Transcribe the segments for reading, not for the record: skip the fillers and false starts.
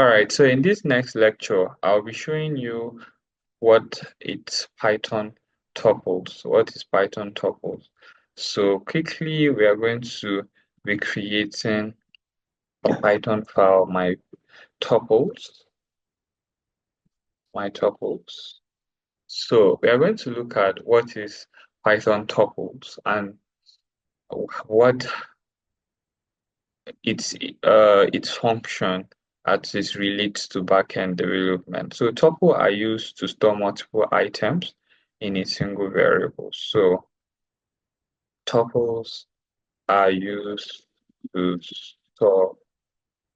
All right, so in this next lecture, I'll be showing you what it's Python tuples. What is Python tuples? So quickly, we are going to be creating a Python file, tuples, my tuples. So we are going to look at what is Python tuples and what its function as it relates to backend development. So tuple are used to store multiple items in a single variable. So tuples are used to store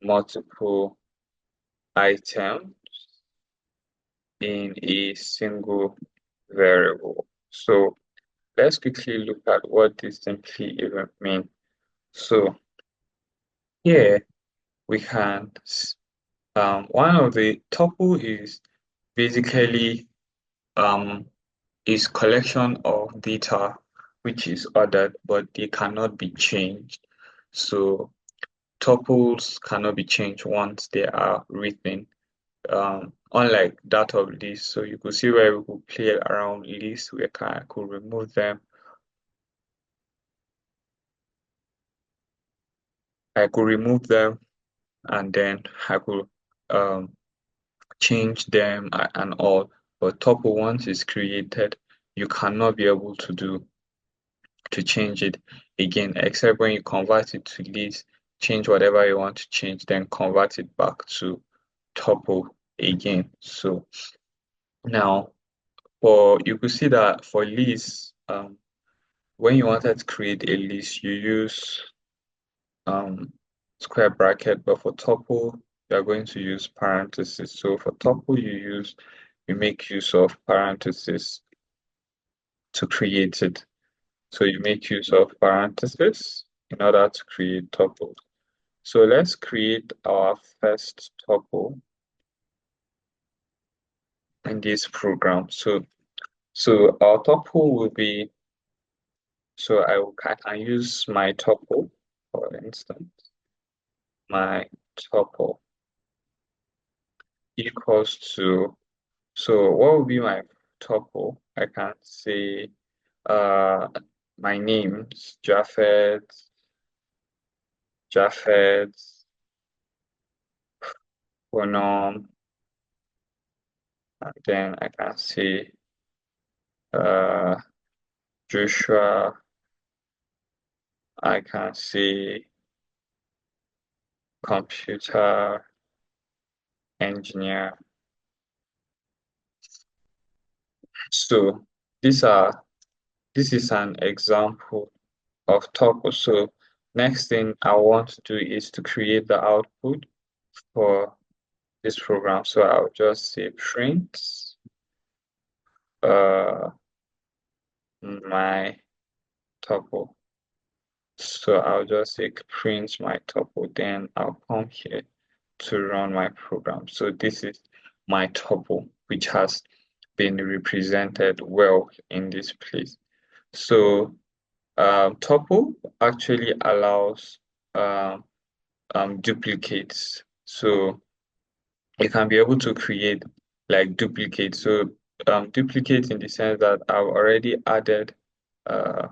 multiple items in a single variable. So let's quickly look at what this simply even means. So here we can one of the tuple is basically um is collection of data which is ordered but they cannot be changed. So tuples cannot be changed once they are written. Unlike that of lists, so you could see where we could play around lists, I could remove them. I could remove them and then I could um change them and all. But tuple once it's created, you cannot be able to change it again, except when you convert it to list, change whatever you want to change, then convert it back to tuple again. So now for you could see that for lists, when you wanted to create a list, you use um square bracket, but for tuple, you're going to use parentheses. So for tuple, you make use of parentheses to create it. So you make use of parentheses in order to create tuples. So let's create our first tuple in this program. So our tuple will be, I can use my tuple, for instance, my tuple equals to, so what will be my tuple? I can say uh my names, Japhet, Bonhomme, and then I can say uh Joshua, I can say computer engineer. So these are this is an example of tuple. So next thing I want to do is to create the output for this program. So I'll just say print uh my tuple. So I'll just say print my tuple, then I'll come here to run my program. So this is my tuple, which has been represented well in this place. So tuple actually allows um, duplicates. So you can be able to create like duplicates. So duplicates in the sense that uh,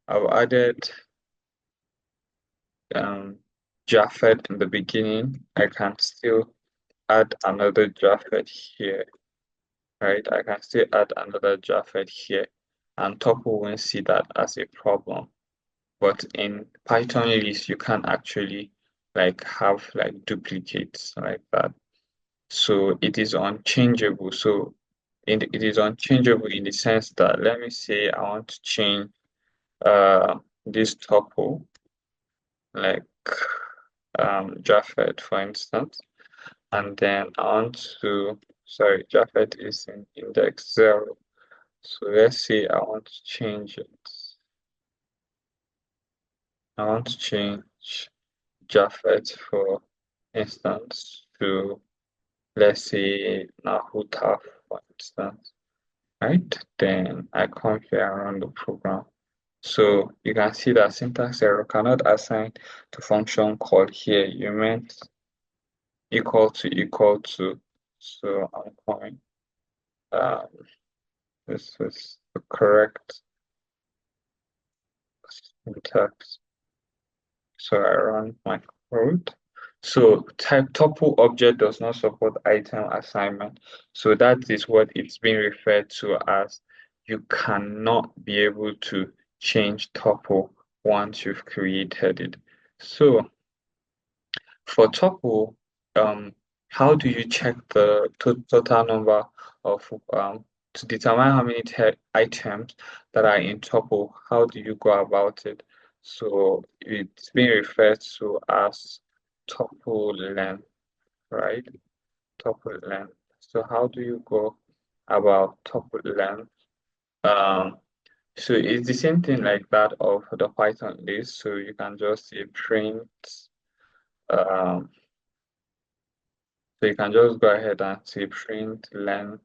I've added um, Japhet in the beginning. I can still add another Japhet here, right? I can still add another Japhet here, and tuple won't see that as a problem. But in Python list, you can actually like have like duplicates like that. So it is unchangeable. So it is unchangeable in the sense that let me say I want to change this tuple like Japhet for instance, and then I want to sorry, Japhet is in index 0. So let's say I want to change it. I want to change Japhet for instance to let's say Nahuta for instance, right? Then I come here around the program. So you can see that syntax error cannot assign to function called here. You meant equal to. So I'm calling um, this is the correct syntax. So I run my code. So type tuple object does not support item assignment. So that is what it's being referred to as you cannot be able to change tuple once you've created it. So for tuple, how do you check the total number of to determine how many items that are in tuple? How do you go about it? So it's being referred to as tuple length, right? Tuple length. So how do you go about tuple length? Um, so it's the same thing like that of the Python list. So you can just say print um so you can just go ahead and say print length,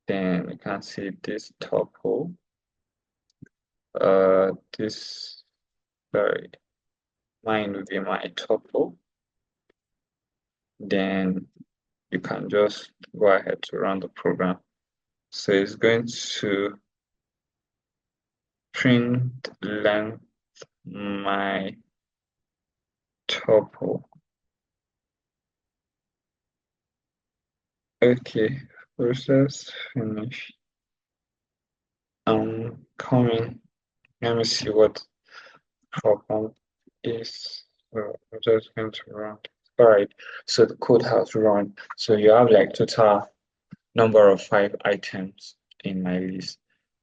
then you can see this tuple, this, sorry, mine will be my tuple. Then you can just go ahead to run the program. So it's going to print length my tuple. Okay, process finish. I'm coming. Let me see what problem is. So I'm just going to run. All right, so the code has run. So you have like total number of 5 items in my list.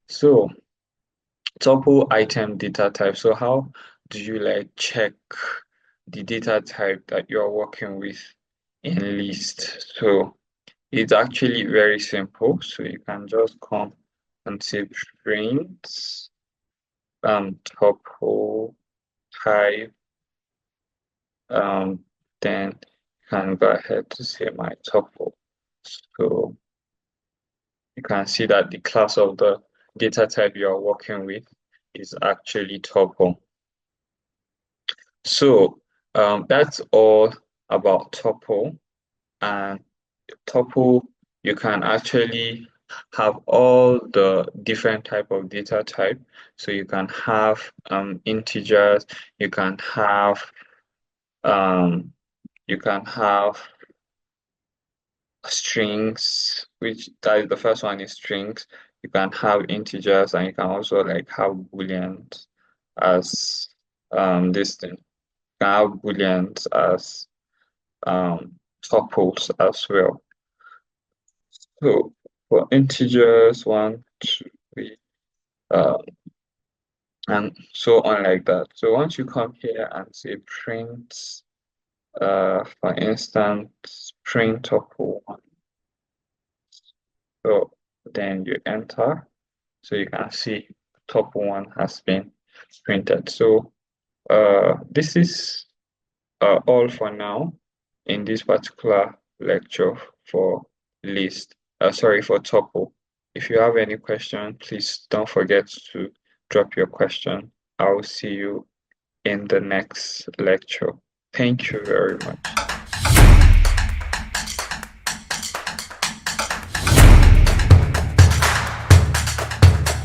So tuple item data type. So how do you like check the data type that you're working with in list? So it's actually very simple. So you can just come and say print tuple type, um, then you can go ahead to say my tuple. So you can see that the class of the data type you are working with is actually tuple. So that's all about tuple. And tuple, you can actually have all the different type of data type. So you can have integers, you can have um, you can have strings, which that is the first one is strings. You can have integers and you can also like have booleans as this thing. You can have booleans as um tuples as well. So for integers, one, two, three, uh, and so on like that. So once you come here and say print, for instance, print tuple one, so then you enter. So you can see top one has been printed. So this is all for now in this particular lecture for list. Sorry, for tuple. If you have any question, please don't forget to drop your question. I will see you in the next lecture. Thank you very much.